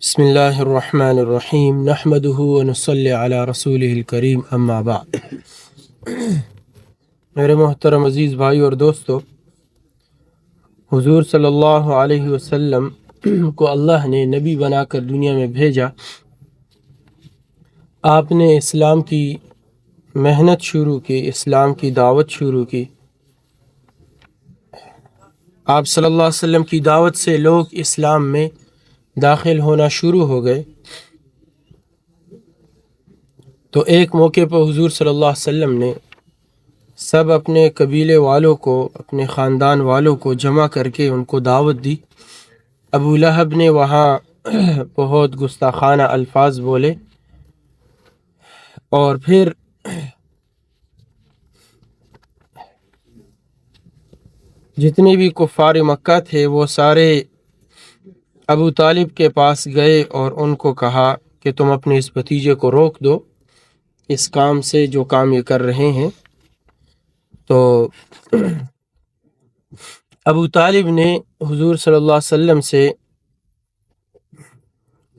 بسم اللہ الرحمن الرحیم نحمده ونصلی علی رسولہ الکریم اما بعد۔ میرے محترم عزیز بھائی اور دوستو، حضور صلی اللہ علیہ وسلم کو اللہ نے نبی بنا کر دنیا میں بھیجا۔ آپ نے اسلام کی محنت شروع کی، اسلام کی دعوت شروع کی۔ آپ صلی اللہ علیہ وسلم کی دعوت سے لوگ اسلام میں داخل ہونا شروع ہو گئے۔ تو ایک موقع پر حضور صلی اللہ علیہ وسلم نے سب اپنے قبیلے والوں کو، اپنے خاندان والوں کو جمع کر کے ان کو دعوت دی۔ ابو لہب نے وہاں بہت گستاخانہ الفاظ بولے، اور پھر جتنے بھی کفار مکہ تھے وہ سارے ابو طالب کے پاس گئے اور ان کو کہا کہ تم اپنے اس بھتیجے کو روک دو اس کام سے جو کام یہ کر رہے ہیں۔ تو ابو طالب نے حضور صلی اللہ علیہ وسلم سے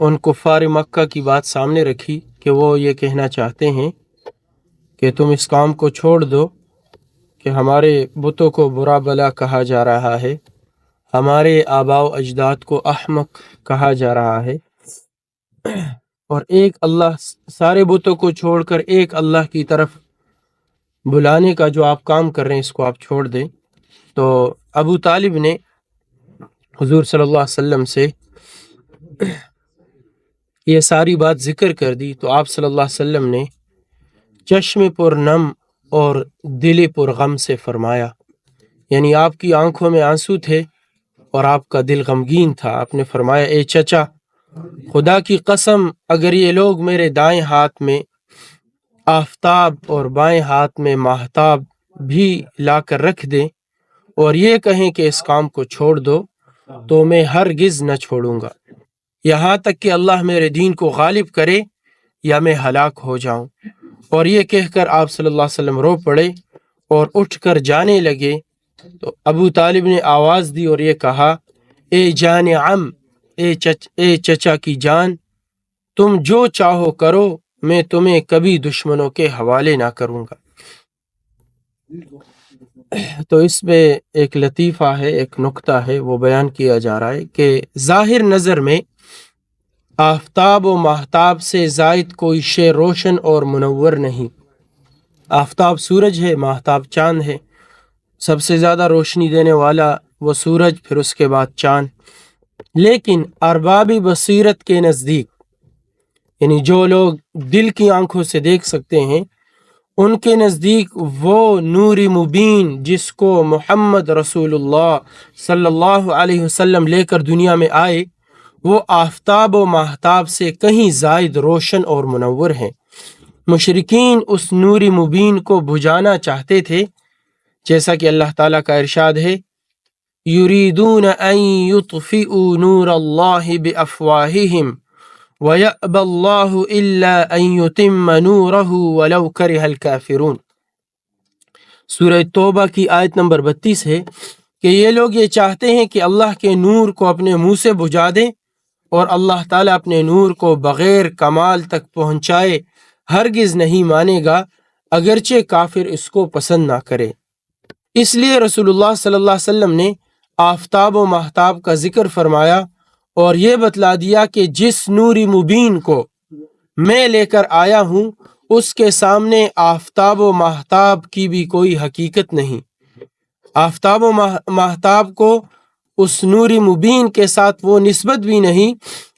ان کفار مکہ کی بات سامنے رکھی کہ وہ یہ کہنا چاہتے ہیں کہ تم اس کام کو چھوڑ دو، کہ ہمارے بتوں کو برا بلا کہا جا رہا ہے، ہمارے آباء و اجداد کو احمق کہا جا رہا ہے، اور ایک اللہ، سارے بتوں کو چھوڑ کر ایک اللہ کی طرف بلانے کا جو آپ کام کر رہے ہیں اس کو آپ چھوڑ دیں۔ تو ابو طالب نے حضور صلی اللہ علیہ وسلم سے یہ ساری بات ذکر کر دی۔ تو آپ صلی اللہ علیہ وسلم نے چشم پر نم اور دل پر غم سے فرمایا، یعنی آپ کی آنکھوں میں آنسو تھے اور آپ کا دل غمگین تھا۔ آپ نے فرمایا، اے چچا، خدا کی قسم اگر یہ لوگ میرے دائیں ہاتھ میں آفتاب اور بائیں ہاتھ میں ماہتاب بھی لا کر رکھ دیں اور یہ کہیں کہ اس کام کو چھوڑ دو، تو میں ہرگز نہ چھوڑوں گا، یہاں تک کہ اللہ میرے دین کو غالب کرے یا میں ہلاک ہو جاؤں۔ اور یہ کہہ کر آپ صلی اللہ علیہ وسلم رو پڑے اور اٹھ کر جانے لگے۔ تو ابو طالب نے آواز دی اور یہ کہا، اے جان عم، اے چچا کی جان، تم جو چاہو کرو، میں تمہیں کبھی دشمنوں کے حوالے نہ کروں گا۔ تو اس میں ایک لطیفہ ہے، ایک نکتہ ہے، وہ بیان کیا جا رہا ہے کہ ظاہر نظر میں آفتاب و ماہتاب سے زائد کوئی شے روشن اور منور نہیں۔ آفتاب سورج ہے، ماہتاب چاند ہے، سب سے زیادہ روشنی دینے والا وہ سورج، پھر اس کے بعد چاند۔ لیکن ارباب بصیرت کے نزدیک، یعنی جو لوگ دل کی آنکھوں سے دیکھ سکتے ہیں، ان کے نزدیک وہ نور مبین جس کو محمد رسول اللہ صلی اللہ علیہ وسلم لے کر دنیا میں آئے، وہ آفتاب و ماہتاب سے کہیں زائد روشن اور منور ہیں۔ مشرکین اس نور مبین کو بجھانا چاہتے تھے، جیسا کہ اللہ تعالیٰ کا ارشاد ہے، یریدون ان یطفئوا نور اللہ بافواہہم وَيَأْبَى اللَّهُ إِلَّا أَن يُتِمَّ نُورَهُ وَلَوْ كَرِهَ الْكَافِرُونَ۔ سورہ توبہ کی آیت نمبر 32 ہے کہ یہ لوگ یہ چاہتے ہیں کہ اللہ کے نور کو اپنے منہ سے بجھا دیں، اور اللہ تعالیٰ اپنے نور کو بغیر کمال تک پہنچائے ہرگز نہیں مانے گا، اگرچہ کافر اس کو پسند نہ کرے۔ اس لیے رسول اللہ صلی اللہ علیہ وسلم نے آفتاب و ماہتاب کا ذکر فرمایا اور یہ بتلا دیا کہ جس نوری مبین کو میں لے کر آیا ہوں اس کے سامنے آفتاب و ماہتاب کی بھی کوئی حقیقت نہیں۔ آفتاب و ماہتاب کو اس نوری مبین کے ساتھ وہ نسبت بھی نہیں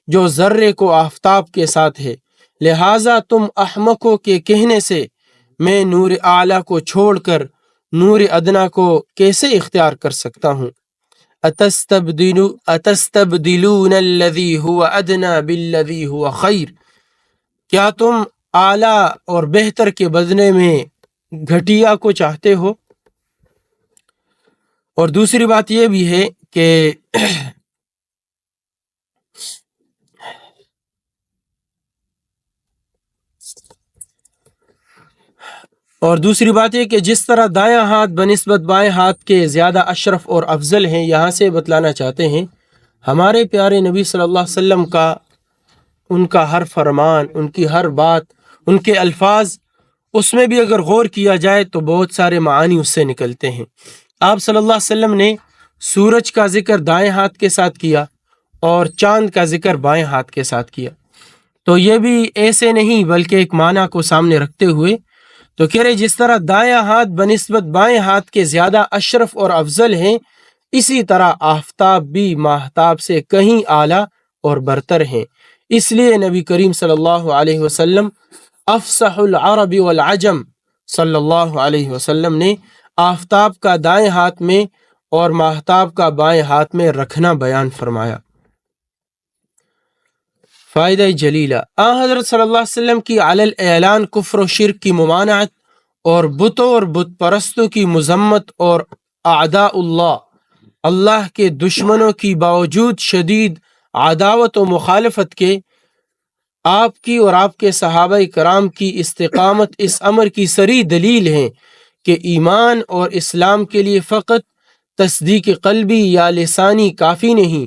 جو ذرے کو آفتاب کے ساتھ ہے، لہٰذا تم احمقوں کے کہنے سے میں نور اعلیٰ کو چھوڑ کر نور ادنا کو کیسے اختیار کر سکتا ہوں؟ اتستبدلون الذی هو ادنی بالذی هو خیر، کیا تم اعلیٰ اور بہتر کے بدلے میں گھٹیا کو چاہتے ہو؟ اور دوسری بات یہ بھی ہے کہ جس طرح دایاں ہاتھ بنسبت بائیں ہاتھ کے زیادہ اشرف اور افضل ہیں، یہاں سے بتلانا چاہتے ہیں ہمارے پیارے نبی صلی اللہ علیہ وسلم کا ان کا ہر فرمان، ان کی ہر بات، ان کے الفاظ، اس میں بھی اگر غور کیا جائے تو بہت سارے معانی اس سے نکلتے ہیں۔ آپ صلی اللہ علیہ وسلم نے سورج کا ذکر دائیں ہاتھ کے ساتھ کیا اور چاند کا ذکر بائیں ہاتھ کے ساتھ کیا، تو یہ بھی ایسے نہیں بلکہ ایک معنی کو سامنے رکھتے ہوئے تو کہہ رہے جس طرح دائیں ہاتھ بنسبت بائیں ہاتھ کے زیادہ اشرف اور افضل ہیں، اسی طرح آفتاب بھی ماہتاب سے کہیں اعلیٰ اور برتر ہیں۔ اس لیے نبی کریم صلی اللہ علیہ وسلم افصح العرب والعجم صلی اللہ علیہ وسلم نے آفتاب کا دائیں ہاتھ میں اور ماہتاب کا بائیں ہاتھ میں رکھنا بیان فرمایا۔ فائدہ جلیلہ، حضرت صلی اللہ علیہ وسلم کی علی الاعلان کفر و شرک کی ممانعت اور بتوں اور بت پرستوں کی مذمت اور اعداء اللہ کے دشمنوں کی باوجود شدید عداوت و مخالفت کے آپ کی اور آپ کے صحابہ کرام کی استقامت اس امر کی صریح دلیل ہیں کہ ایمان اور اسلام کے لیے فقط تصدیق قلبی یا لسانی کافی نہیں،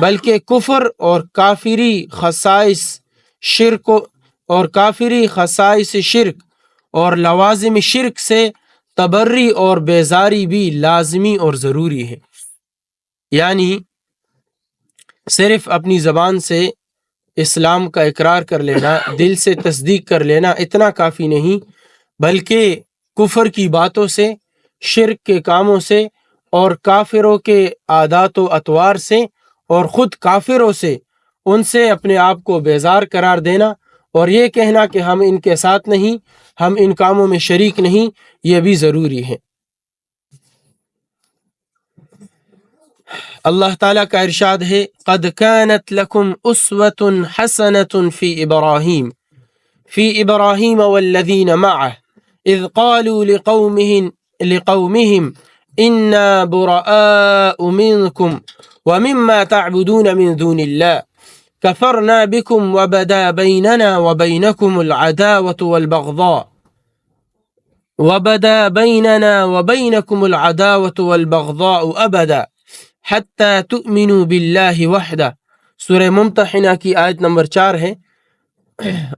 بلکہ کفر اور کافری خصائص شرک اور لوازم شرک سے تبری اور بیزاری بھی لازمی اور ضروری ہے۔ یعنی صرف اپنی زبان سے اسلام کا اقرار کر لینا، دل سے تصدیق کر لینا اتنا کافی نہیں، بلکہ کفر کی باتوں سے، شرک کے کاموں سے اور کافروں کے عادات و اطوار سے اور خود کافروں سے ان سے اپنے آپ کو بیزار قرار دینا اور یہ کہنا کہ ہم ان کے ساتھ نہیں، ہم ان کاموں میں شریک نہیں، یہ بھی ضروری ہے۔ اللہ تعالیٰ کا ارشاد ہے قد كانت لكم اسوة حسنة في ابراہیم والذین معه اذ قالوا لقومهم انا براء منكم ومما تعبدون من دون الله كفرنا بكم وبدا بيننا وبينكم العداوة والبغضاء أبدا حتى تؤمنوا بالله وحده۔ سورہ ممتحنہ کی آیت نمبر 4 ہے،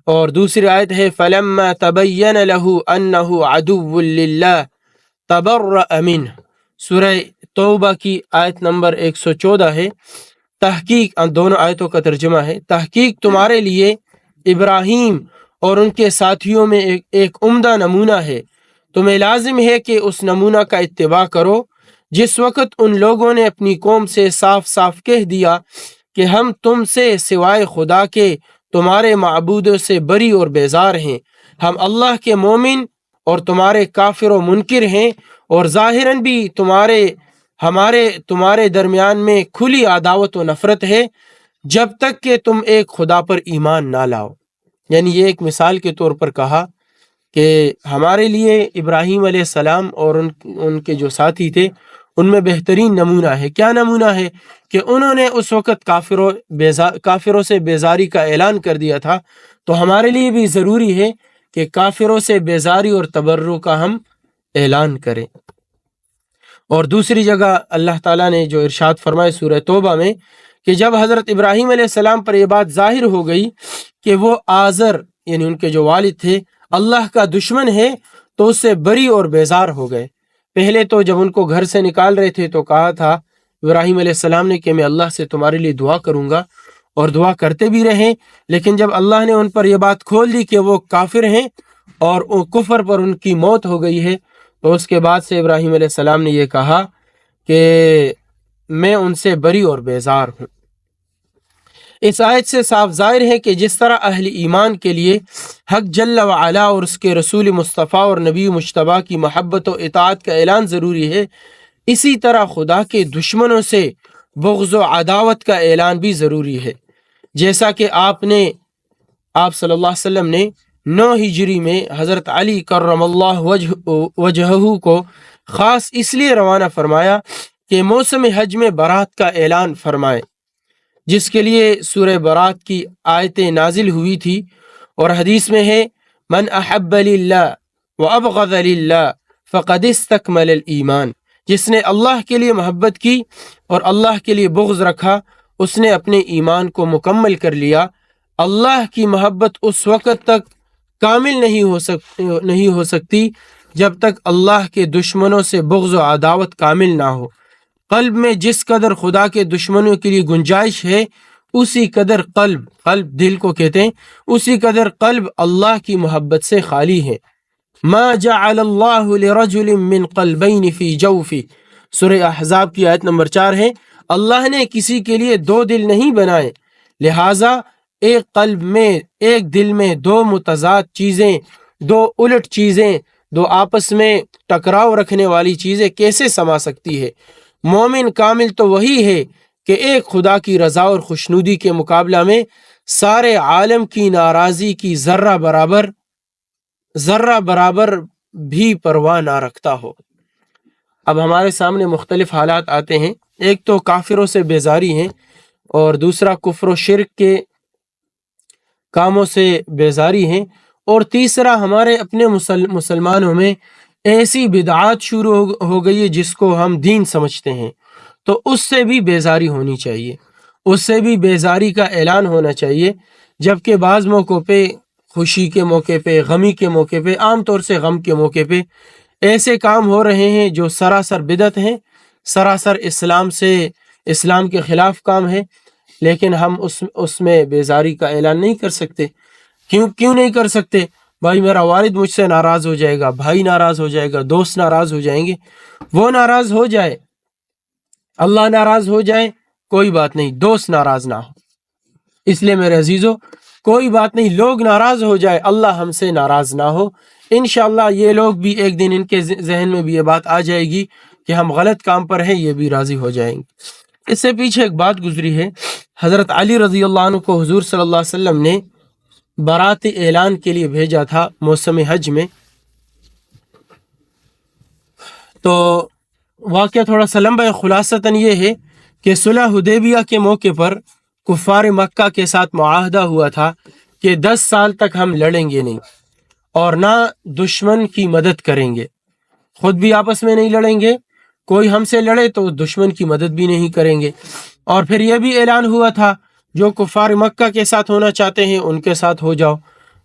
اور دوسری آیت ہے فلما تبين له أنه عدو لله تبرأ منه۔ سورہ توبہ کی آیت نمبر 114 ہے۔ تحقیق، دونوں آیتوں کا ترجمہ ہے، تحقیق تمہارے لیے ابراہیم اور ان کے ساتھیوں میں ایک عمدہ نمونہ ہے، تمہیں لازم ہے کہ اس نمونہ کا اتباع کرو جس وقت ان لوگوں نے اپنی قوم سے صاف صاف کہہ دیا کہ ہم تم سے سوائے خدا کے تمہارے معبودوں سے بری اور بیزار ہیں، ہم اللہ کے مومن اور تمہارے کافر و منکر ہیں، اور ظاہراً بھی تمہارے درمیان میں کھلی عداوت و نفرت ہے جب تک کہ تم ایک خدا پر ایمان نہ لاؤ۔ یعنی یہ ایک مثال کے طور پر کہا کہ ہمارے لیے ابراہیم علیہ السلام اور ان کے جو ساتھی تھے ان میں بہترین نمونہ ہے۔ کیا نمونہ ہے؟ کہ انہوں نے اس وقت کافروں سے بیزاری کا اعلان کر دیا تھا، تو ہمارے لیے بھی ضروری ہے کہ کافروں سے بیزاری اور تبرؤ کا ہم اعلان کریں۔ اور دوسری جگہ اللہ تعالیٰ نے جو ارشاد فرمائے سورہ توبہ میں کہ جب حضرت ابراہیم علیہ السلام پر یہ بات ظاہر ہو گئی کہ وہ آزر یعنی ان کے جو والد تھے اللہ کا دشمن ہے، تو اس سے بری اور بیزار ہو گئے۔ پہلے تو جب ان کو گھر سے نکال رہے تھے تو کہا تھا ابراہیم علیہ السلام نے کہ میں اللہ سے تمہارے لیے دعا کروں گا، اور دعا کرتے بھی رہے، لیکن جب اللہ نے ان پر یہ بات کھول دی کہ وہ کافر ہیں اور کفر پر ان کی موت ہو گئی ہے، تو اس کے بعد سے ابراہیم علیہ السلام نے یہ کہا کہ میں ان سے بری اور بیزار ہوں۔ اس آیت سے صاف ظاہر ہے کہ جس طرح اہل ایمان کے لیے حق جل وعلا اور اس کے رسول مصطفیٰ اور نبی مجتبیٰ کی محبت و اطاعت کا اعلان ضروری ہے، اسی طرح خدا کے دشمنوں سے بغض و عداوت کا اعلان بھی ضروری ہے۔ جیسا کہ آپ صلی اللہ علیہ وسلم نے 9 ہجری میں حضرت علی کرم اللہ وجہہ کو خاص اس لیے روانہ فرمایا کہ موسم حج میں برات کا اعلان فرمائے، جس کے لیے سورہ برات کی آیتیں نازل ہوئی تھی، اور حدیث میں ہے من احب للہ وابغض للہ فقد استکمل الایمان، جس نے اللہ کے لیے محبت کی اور اللہ کے لیے بغض رکھا اس نے اپنے ایمان کو مکمل کر لیا۔ اللہ کی محبت اس وقت تک کامل نہیں ہو سکتی جب تک اللہ کے دشمنوں سے بغض و عداوت کامل نہ ہو۔ قلب میں جس قدر خدا کے دشمنوں کے لیے گنجائش ہے، اسی قدر قلب دل کو کہتے ہیں، اسی قدر قلب اللہ کی محبت سے خالی ہے۔ ما جعل اللہ لرجل من قلبین فی جوفہ، سورہ احزاب کی آیت نمبر 4 ہے، اللہ نے کسی کے لیے دو دل نہیں بنائے، لہٰذا ایک قلب میں، ایک دل میں دو متضاد چیزیں، دو الٹ چیزیں، دو آپس میں ٹکراؤ رکھنے والی چیزیں کیسے سما سکتی ہے؟ مومن کامل تو وہی ہے کہ ایک خدا کی رضا اور خوشنودی کے مقابلہ میں سارے عالم کی ناراضی کی ذرہ برابر بھی پرواہ نہ رکھتا ہو۔ اب ہمارے سامنے مختلف حالات آتے ہیں، ایک تو کافروں سے بیزاری ہیں، اور دوسرا کفر و شرک کے کاموں سے بیزاری ہیں، اور تیسرا ہمارے اپنے مسلمانوں میں ایسی بدعات شروع ہو گئی ہے جس کو ہم دین سمجھتے ہیں، تو اس سے بھی بیزاری ہونی چاہیے، اس سے بھی بیزاری کا اعلان ہونا چاہیے۔ جبکہ بعض موقعوں پہ، خوشی کے موقع پہ، غمی کے موقع پہ، عام طور سے غم کے موقع پہ ایسے کام ہو رہے ہیں جو سراسر بدعت ہیں، سراسر اسلام کے خلاف کام ہے، لیکن ہم اس میں بیزاری کا اعلان نہیں کر سکتے۔ کیوں نہیں کر سکتے؟ بھائی میرا والد مجھ سے ناراض ہو جائے گا، بھائی ناراض ہو جائے گا، دوست ناراض ہو جائیں گے، وہ ناراض ہو جائے، اللہ ناراض ہو جائے، کوئی بات نہیں، دوست ناراض نہ ہو۔ اس لیے میرے عزیزو، کوئی بات نہیں، لوگ ناراض ہو جائے، اللہ ہم سے ناراض نہ ہو۔ انشاءاللہ یہ لوگ بھی ایک دن، ان کے ذہن میں بھی یہ بات آ جائے گی کہ ہم غلط کام پر ہیں، یہ بھی راضی ہو جائیں گے۔ اس سے پیچھے ایک بات گزری ہے، حضرت علی رضی اللہ عنہ کو حضور صلی اللہ علیہ وسلم نے برات اعلان کے لیے بھیجا تھا موسم حج میں۔ تو واقعہ تھوڑا سا لمبا ہے، خلاصتاً یہ ہے کہ صلح حدیبیہ کے موقع پر کفار مکہ کے ساتھ معاہدہ ہوا تھا کہ 10 سال تک ہم لڑیں گے نہیں، اور نہ دشمن کی مدد کریں گے، خود بھی آپس میں نہیں لڑیں گے، کوئی ہم سے لڑے تو دشمن کی مدد بھی نہیں کریں گے۔ اور پھر یہ بھی اعلان ہوا تھا، جو کفار مکہ کے ساتھ ہونا چاہتے ہیں ان کے ساتھ ہو جاؤ،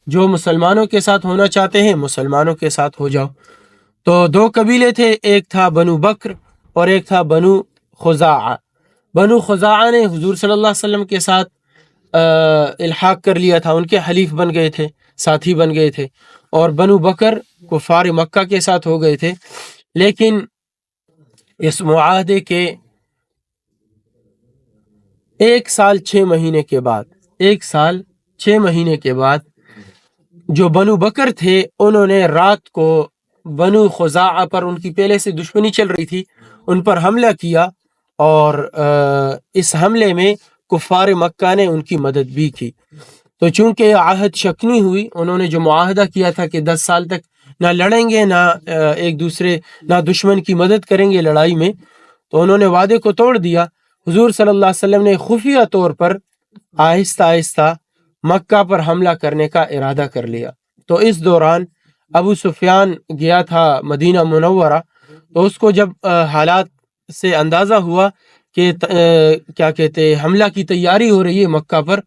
جو مسلمانوں کے ساتھ ہونا چاہتے ہیں مسلمانوں کے ساتھ ہو جاؤ۔ تو دو قبیلے تھے، ایک تھا بنو بکر اور ایک تھا بنو خزاعہ۔ بنو خزاعہ نے حضور صلی اللہ علیہ وسلم کے ساتھ الحاق کر لیا تھا، ان کے حلیف بن گئے تھے، ساتھی بن گئے تھے، اور بنو بکر کفار مکہ کے ساتھ ہو گئے تھے۔ لیکن اس معاہدے کے 1 سال 6 مہینے کے بعد جو بنو بکر تھے انہوں نے رات کو بنو خزاعہ پر، ان کی پہلے سے دشمنی چل رہی تھی، ان پر حملہ کیا، اور اس حملے میں کفار مکہ نے ان کی مدد بھی کی۔ تو چونکہ عہد شکنی ہوئی، انہوں نے جو معاہدہ کیا تھا کہ 10 سال تک نہ لڑیں گے، نہ دشمن کی مدد کریں گے لڑائی میں، تو انہوں نے وعدے کو توڑ دیا۔ حضور صلی اللہ علیہ وسلم نے خفیہ طور پر آہستہ آہستہ مکہ پر حملہ کرنے کا ارادہ کر لیا۔ تو اس دوران ابو سفیان گیا تھا مدینہ منورہ، تو اس کو جب حالات سے اندازہ ہوا کہ کیا کہتے حملہ کی تیاری ہو رہی ہے مکہ پر،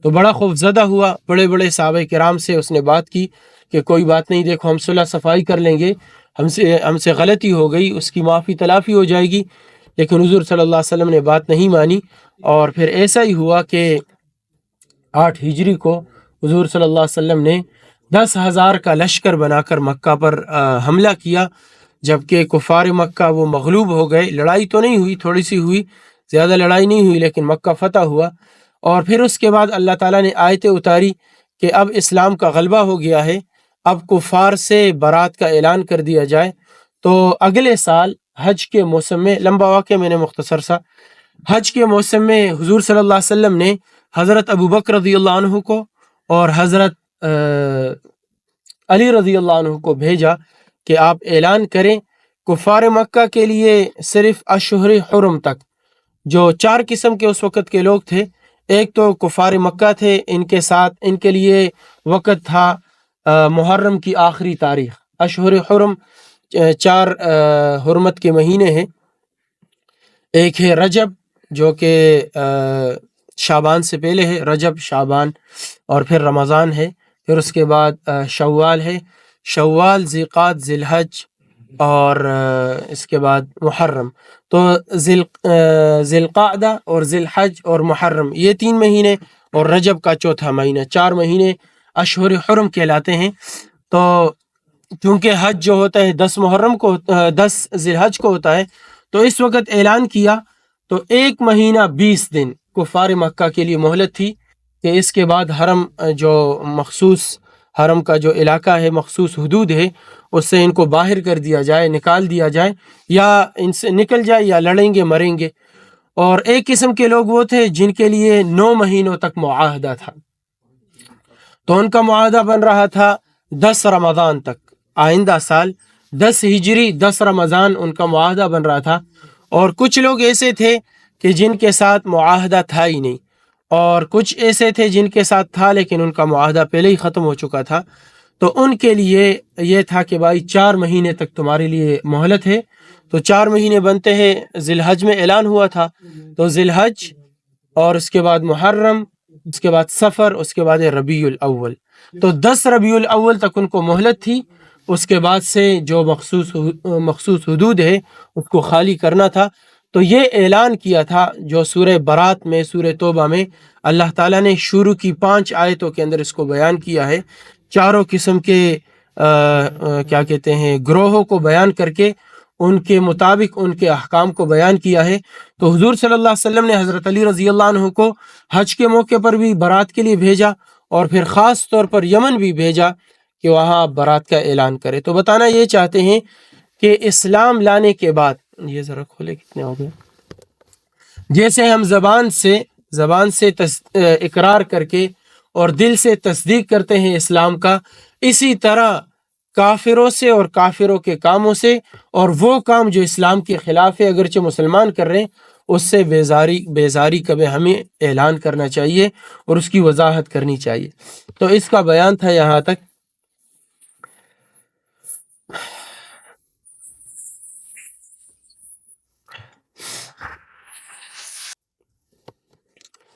تو بڑا خوف زدہ ہوا۔ بڑے بڑے صحابہ کرام سے اس نے بات کی کہ کوئی بات نہیں، دیکھو ہم صلح صفائی کر لیں گے، ہم سے غلطی ہو گئی، اس کی معافی تلافی ہو جائے گی۔ لیکن حضور صلی اللہ علیہ وسلم نے بات نہیں مانی، اور پھر ایسا ہی ہوا کہ 8 ہجری کو حضور صلی اللہ علیہ وسلم نے 10,000 کا لشکر بنا کر مکہ پر حملہ کیا، جبکہ کفار مکہ وہ مغلوب ہو گئے۔ لڑائی تو نہیں ہوئی، تھوڑی سی ہوئی، زیادہ لڑائی نہیں ہوئی، لیکن مکہ فتح ہوا۔ اور پھر اس کے بعد اللہ تعالیٰ نے آیتیں اتاری کہ اب اسلام کا غلبہ ہو گیا ہے، اب کفار سے برات کا اعلان کر دیا جائے۔ تو اگلے سال حج کے موسم میں، لمبا واقعہ میں نے مختصر سا، حج کے موسم میں حضور صلی اللہ علیہ وسلم نے حضرت ابو بکر رضی اللہ عنہ کو اور حضرت علی رضی اللہ عنہ کو بھیجا کہ آپ اعلان کریں کفار مکہ کے لیے صرف اشہر حرم تک، جو 4 قسم کے اس وقت کے لوگ تھے۔ ایک تو کفار مکہ تھے، ان کے ساتھ ان کے لیے وقت تھا محرم کی آخری تاریخ۔ اشہر حرم 4 حرمت کے مہینے ہیں، ایک ہے رجب جو کہ شعبان سے پہلے ہے، رجب، شعبان اور پھر رمضان ہے، پھر اس کے بعد شوال ہے، شوال، ذیقعد، ذی الحج اور اس کے بعد محرم۔ تو ذی القعدہ اور ذی الحج اور محرم یہ 3 مہینے، اور رجب کا چوتھا مہینہ، 4 مہینے اشہر حرم کہلاتے ہیں۔ تو چونکہ حج جو ہوتا ہے 10 محرم کو 10 ذی الحج کو ہوتا ہے، تو اس وقت اعلان کیا تو 1 مہینہ 20 دن کفار مکہ کے لیے مہلت تھی کہ اس کے بعد حرم جو مخصوص حرم کا جو علاقہ ہے، مخصوص حدود ہے، اس سے ان کو باہر کر دیا جائے، نکال دیا جائے، یا ان سے نکل جائے یا لڑیں گے مریں گے۔ اور ایک قسم کے لوگ وہ تھے جن کے لیے 9 مہینوں تک معاہدہ تھا، تو ان کا معاہدہ بن رہا تھا 10 رمضان تک، آئندہ سال 10 ہجری 10 رمضان ان کا معاہدہ بن رہا تھا۔ اور کچھ لوگ ایسے تھے کہ جن کے ساتھ معاہدہ تھا ہی نہیں، اور کچھ ایسے تھے جن کے ساتھ تھا لیکن ان کا معاہدہ پہلے ہی ختم ہو چکا تھا۔ تو ان کے لیے یہ تھا کہ بھائی 4 مہینے تک تمہارے لیے مہلت ہے۔ تو 4 مہینے بنتے ہیں، ذی الحج میں اعلان ہوا تھا، تو ذی الحج اور اس کے بعد محرم، اس کے بعد سفر، اس کے بعد ربیع الاول۔ تو 10 ربیع الاول تک ان کو مہلت تھی، اس کے بعد سے جو مخصوص حدود ہے اس کو خالی کرنا تھا۔ تو یہ اعلان کیا تھا جو سورہ برات میں، سورہ توبہ میں اللہ تعالیٰ نے شروع کی 5 آیتوں کے اندر اس کو بیان کیا ہے، چاروں قسم کے کیا کہتے ہیں گروہوں کو بیان کر کے ان کے مطابق ان کے احکام کو بیان کیا ہے۔ تو حضور صلی اللہ علیہ وسلم نے حضرت علی رضی اللہ عنہ کو حج کے موقع پر بھی برات کے لیے بھیجا، اور پھر خاص طور پر یمن بھی بھیجا کہ وہاں برات کا اعلان کرے۔ تو بتانا یہ چاہتے ہیں کہ اسلام لانے کے بعد، یہ ذرا کھولے کتنے ہو گئے، جیسے ہم زبان سے اقرار کر کے اور دل سے تصدیق کرتے ہیں اسلام کا، اسی طرح کافروں سے اور کافروں کے کاموں سے، اور وہ کام جو اسلام کے خلاف ہے اگرچہ مسلمان کر رہے ہیں، اس سے بیزاری کبھی ہمیں اعلان کرنا چاہیے اور اس کی وضاحت کرنی چاہیے۔ تو اس کا بیان تھا یہاں تک۔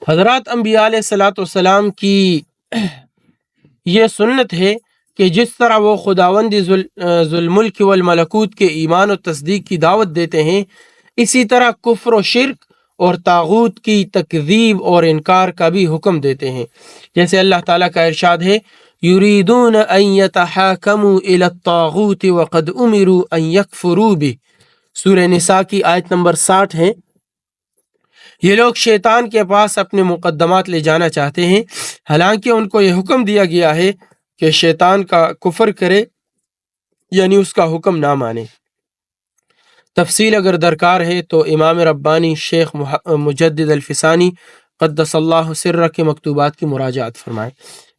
حضرات انبیاء علیہ الصلاۃ والسلام کی یہ سنت ہے کہ جس طرح وہ خداوندی ذو الملک والملکوت کے ایمان و تصدیق کی دعوت دیتے ہیں، اسی طرح کفر و شرک اور طاغوت کی تکذیب اور انکار کا بھی حکم دیتے ہیں۔ جیسے اللہ تعالیٰ کا ارشاد ہے، یریدون ان یتحاکموا الی الطاغوت وقد امروا ان یکفروا بہ، سورہ نساء کی آیت نمبر 60 ہے۔ یہ لوگ شیطان کے پاس اپنے مقدمات لے جانا چاہتے ہیں، حالانکہ ان کو یہ حکم دیا گیا ہے کہ شیطان کا کفر کرے، یعنی اس کا حکم نہ مانے۔ تفصیل اگر درکار ہے تو امام ربانی شیخ مجدد الفسانی قدس اللہ سرہ کے مکتوبات کی مراجعات فرمائیں۔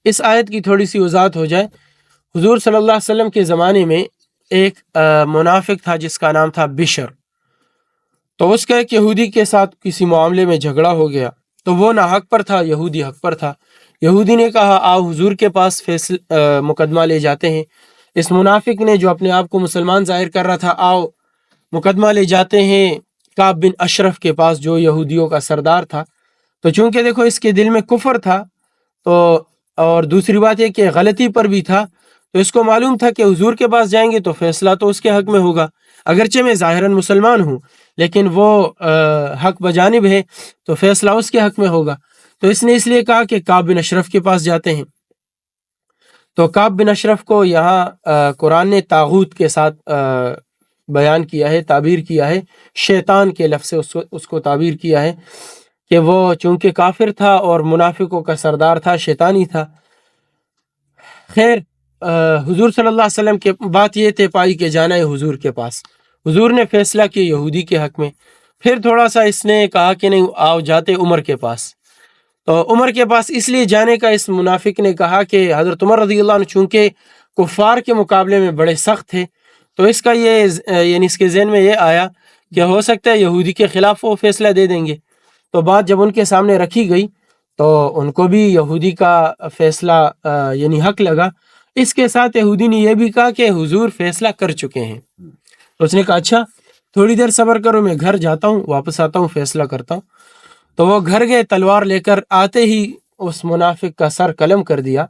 اس آیت کی تھوڑی سی وضاحت ہو جائے۔ حضور صلی اللہ علیہ وسلم کے زمانے میں ایک منافق تھا جس کا نام تھا بشر، تو اس کا ایک یہودی کے ساتھ کسی معاملے میں جھگڑا ہو گیا، تو وہ نہ حق پر تھا، یہودی حق پر تھا۔ یہودی نے کہا آؤ حضور کے پاس مقدمہ لے جاتے ہیں۔ اس منافق نے جو اپنے آپ کو مسلمان ظاہر کر رہا تھا، آؤ مقدمہ لے جاتے ہیں کعب بن اشرف کے پاس جو یہودیوں کا سردار تھا۔ تو چونکہ دیکھو اس کے دل میں کفر تھا، تو اور دوسری بات یہ کہ غلطی پر بھی تھا، تو اس کو معلوم تھا کہ حضور کے پاس جائیں گے تو فیصلہ تو اس کے حق میں ہوگا، اگرچہ میں ظاہراً مسلمان ہوں لیکن وہ حق بجانب ہے تو فیصلہ اس کے حق میں ہوگا۔ تو اس نے اس لیے کہا کہ کعب بن اشرف کے پاس جاتے ہیں۔ تو کعب بن اشرف کو یہاں قرآن نے طاغوت کے ساتھ بیان کیا ہے، تعبیر کیا ہے، شیطان کے لفظ سے اس کو تعبیر کیا ہے کہ وہ چونکہ کافر تھا اور منافقوں کا سردار تھا، شیطانی تھا۔ خیر، حضور صلی اللہ علیہ وسلم کے بات یہ طے پائی کہ جانا ہے حضور کے پاس۔ حضور نے فیصلہ کیا یہودی کے حق میں۔ پھر تھوڑا سا اس نے کہا کہ نہیں آؤ جاتے عمر کے پاس۔ تو عمر کے پاس اس لیے جانے کا اس منافق نے کہا کہ حضرت عمر رضی اللہ عنہ چونکہ کفار کے مقابلے میں بڑے سخت تھے، تو اس کا یعنی اس کے ذہن میں یہ آیا کہ ہو سکتا ہے یہودی کے خلاف وہ فیصلہ دے دیں گے۔ تو بات جب ان کے سامنے رکھی گئی تو ان کو بھی یہودی کا فیصلہ یعنی حق لگا۔ اس کے ساتھ یہودی نے یہ بھی کہا کہ حضور فیصلہ کر چکے ہیں۔ تو اس نے کہا اچھا تھوڑی دیر صبر کرو، میں گھر جاتا ہوں، واپس آتا ہوں، فیصلہ کرتا ہوں۔ تو وہ گھر گئے، تلوار لے کر آتے ہی اس منافق کا سر قلم کر دیا۔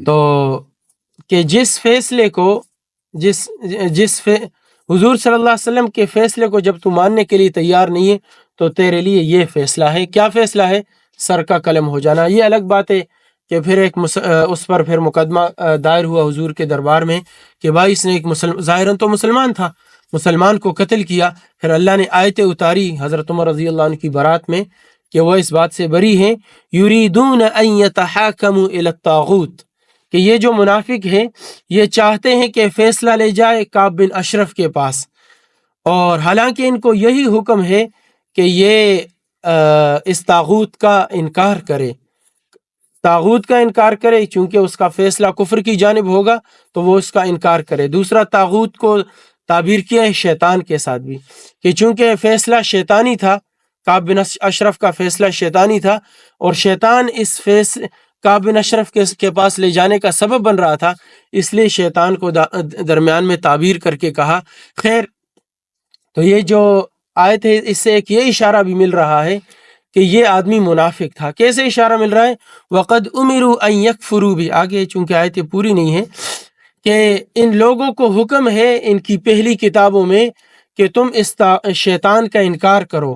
تو کہ جس فیصلے کو حضور صلی اللہ علیہ وسلم کے فیصلے کو جب تو ماننے کے لیے تیار نہیں ہے تو تیرے لیے یہ فیصلہ ہے۔ کیا فیصلہ ہے؟ سر کا قلم ہو جانا۔ یہ الگ بات ہے کہ پھر اس پر پھر مقدمہ دائر ہوا حضور کے دربار میں کہ بھائی اس نے ایک ظاہراً تو مسلمان تھا، مسلمان کو قتل کیا۔ پھر اللہ نے آیتیں اتاری حضرت عمر رضی اللہ عنہ کی برات میں کہ وہ اس بات سے بری ہیں، یریدون ان یتحاکموا الی الطاغوت، کہ یہ جو منافق ہیں یہ چاہتے ہیں کہ فیصلہ لے جائے کعب بن اشرف کے پاس، اور حالانکہ ان کو یہی حکم ہے کہ یہ اس طاغوت کا انکار کرے، طاغوت کا انکار کرے، چونکہ اس کا فیصلہ کفر کی جانب ہوگا تو وہ اس کا انکار کرے۔ دوسرا طاغوت کو تعبیر کیا ہے شیطان کے ساتھ بھی، کہ چونکہ فیصلہ شیطانی تھا، کعب بن اشرف کا فیصلہ شیطانی تھا، اور شیطان اس کعب بن اشرف کے پاس لے جانے کا سبب بن رہا تھا، اس لیے شیطان کو درمیان میں تعبیر کر کے کہا۔ خیر، تو یہ جو آیت ہے اس سے ایک یہ اشارہ بھی مل رہا ہے کہ یہ آدمی منافق تھا۔ کیسے اشارہ مل رہا ہے؟ وَقَدْ أُمِرُوا أَن يَكْفُرُوا بِهِ، آگے چونکہ آیتیں پوری نہیں ہیں، کہ ان لوگوں کو حکم ہے ان کی پہلی کتابوں میں کہ تم اس شیطان کا انکار کرو،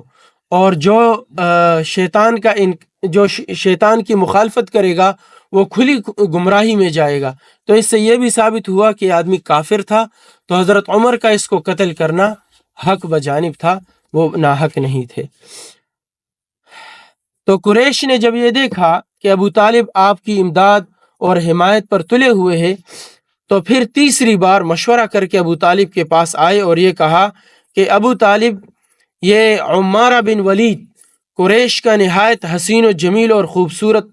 اور جو شیطان کی مخالفت کرے گا وہ کھلی گمراہی میں جائے گا۔ تو اس سے یہ بھی ثابت ہوا کہ آدمی کافر تھا، تو حضرت عمر کا اس کو قتل کرنا حق بجانب تھا، وہ ناحق نہیں تھے۔ تو قریش نے جب یہ دیکھا کہ ابو طالب آپ کی امداد اور حمایت پر تلے ہوئے ہیں، تو پھر تیسری بار مشورہ کر کے ابو طالب کے پاس آئے اور یہ کہا کہ ابو طالب، یہ عمارہ بن ولید قریش کا نہایت حسین و جمیل اور خوبصورت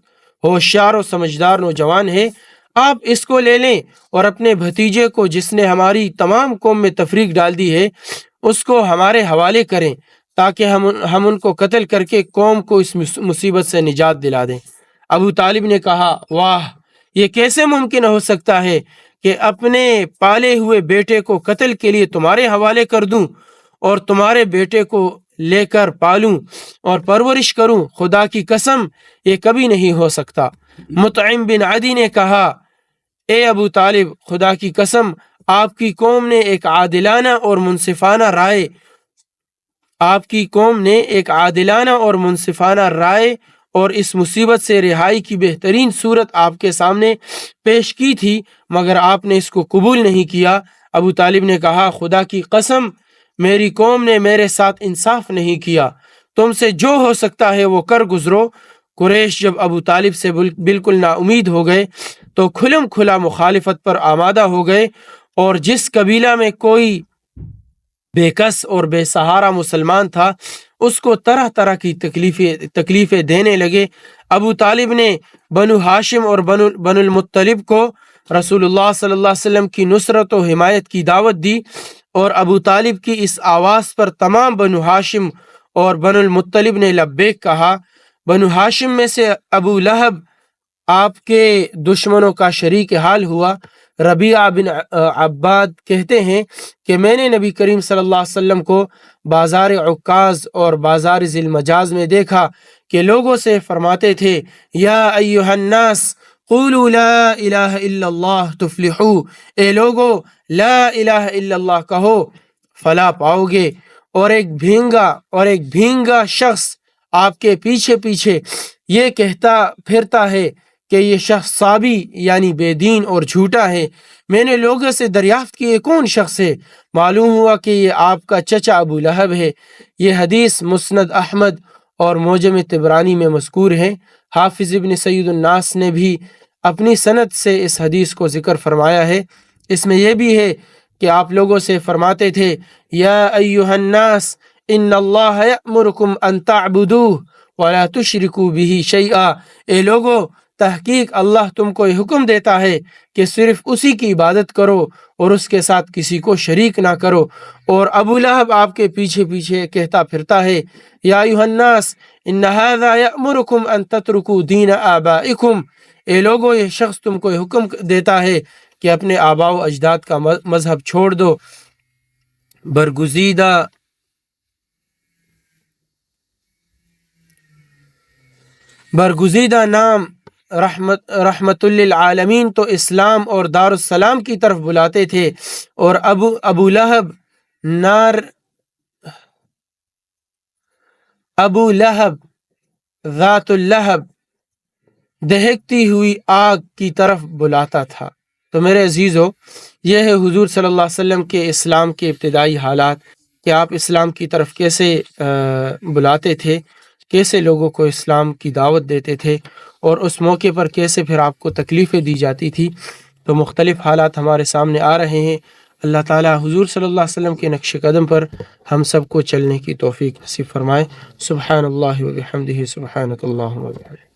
ہوشیار و سمجھدار نوجوان ہے، آپ اس کو لے لیں اور اپنے بھتیجے کو جس نے ہماری تمام قوم میں تفریق ڈال دی ہے اس کو ہمارے حوالے کریں، تاکہ ہم ان کو قتل کر کے قوم کو اس مصیبت سے نجات دلا دیں۔ ابو طالب نے کہا، واہ، یہ کیسے ممکن ہو سکتا ہے کہ اپنے پالے ہوئے بیٹے کو قتل کے لیے تمہارے حوالے کر دوں اور تمہارے بیٹے کو لے کر پالوں اور پرورش کروں؟ خدا کی قسم یہ کبھی نہیں ہو سکتا۔ مطعم بن عدی نے کہا، اے ابو طالب، خدا کی قسم آپ کی قوم نے ایک عادلانہ اور منصفانہ رائے اور اس مصیبت سے رہائی کی بہترین صورت آپ کے سامنے پیش کی تھی، مگر آپ نے اس کو قبول نہیں کیا۔ ابو طالب نے کہا، خدا کی قسم میری قوم نے میرے ساتھ انصاف نہیں کیا، تم سے جو ہو سکتا ہے وہ کر گزرو۔ قریش جب ابو طالب سے بالکل نا امید ہو گئے تو کھلم کھلا مخالفت پر آمادہ ہو گئے، اور جس قبیلہ میں کوئی بے کس اور بے سہارا مسلمان تھا اس کو طرح طرح کی تکلیفیں دینے لگے۔ ابو طالب نے بنو ہاشم اور بنو المطلب کو رسول اللہ صلی اللہ علیہ وسلم کی نصرت و حمایت کی دعوت دی، اور ابو طالب کی اس آواز پر تمام بنو ہاشم اور بنو المطلب نے لبیک کہا۔ بنو ہاشم میں سے ابو لہب آپ کے دشمنوں کا شریک حال ہوا۔ ربیعہ بن عباد کہتے ہیں کہ میں نے نبی کریم صلی اللہ علیہ وسلم کو بازار عکاظ اور بازار ذی المجاز میں دیکھا کہ لوگوں سے فرماتے تھے، یا ایھا الناس قولوا لا الہ الا اللہ تفلحوا، اے لوگو لا الہ الا اللہ کہو فلاح پاؤ گے۔ اور ایک بھینگا شخص آپ کے پیچھے پیچھے یہ کہتا پھرتا ہے کہ یہ شخص صابی یعنی بے دین اور جھوٹا ہے۔ میں نے لوگوں سے دریافت کی یہ کون شخص ہے؟ معلوم ہوا کہ یہ آپ کا چچا ابو لہب ہے۔ یہ حدیث مسند احمد اور معجم طبرانی میں مذکور ہے۔ حافظ ابن سید الناس نے بھی اپنی سند سے اس حدیث کو ذکر فرمایا ہے۔ اس میں یہ بھی ہے کہ آپ لوگوں سے فرماتے تھے، یا ایھا الناس ان اللہ یأمرکم ان تعبدوہ ولا تشرکوا بہ شیئا، اے لوگو تحقیق اللہ تم کو یہ حکم دیتا ہے کہ صرف اسی کی عبادت کرو اور اس کے ساتھ کسی کو شریک نہ کرو۔ اور ابو لہب آپ کے پیچھے پیچھے کہتا پھرتا ہے، یا ایھا الناس ان ھذا یأمرکم ان تترکوا دین آبائکم، اے لوگو یہ شخص تم کو یہ حکم دیتا ہے کہ اپنے آباء و اجداد کا مذہب چھوڑ دو۔ برگزیدہ برگزیدہ نام رحمت للعالمین تو اسلام اور دارالسلام کی طرف بلاتے تھے، اور ابو لہب ذات اللہب دہکتی ہوئی آگ کی طرف بلاتا تھا۔ تو میرے عزیزو، یہ ہے حضور صلی اللہ علیہ وسلم کے اسلام کے ابتدائی حالات، کہ آپ اسلام کی طرف کیسے بلاتے تھے، کیسے لوگوں کو اسلام کی دعوت دیتے تھے، اور اس موقع پر کیسے پھر آپ کو تکلیفیں دی جاتی تھی۔ تو مختلف حالات ہمارے سامنے آ رہے ہیں۔ اللہ تعالیٰ حضور صلی اللہ علیہ وسلم کے نقش قدم پر ہم سب کو چلنے کی توفیق نصیب فرمائے۔ سبحان اللہ و بحمدہ، سبحانک اللہم و بحمدک۔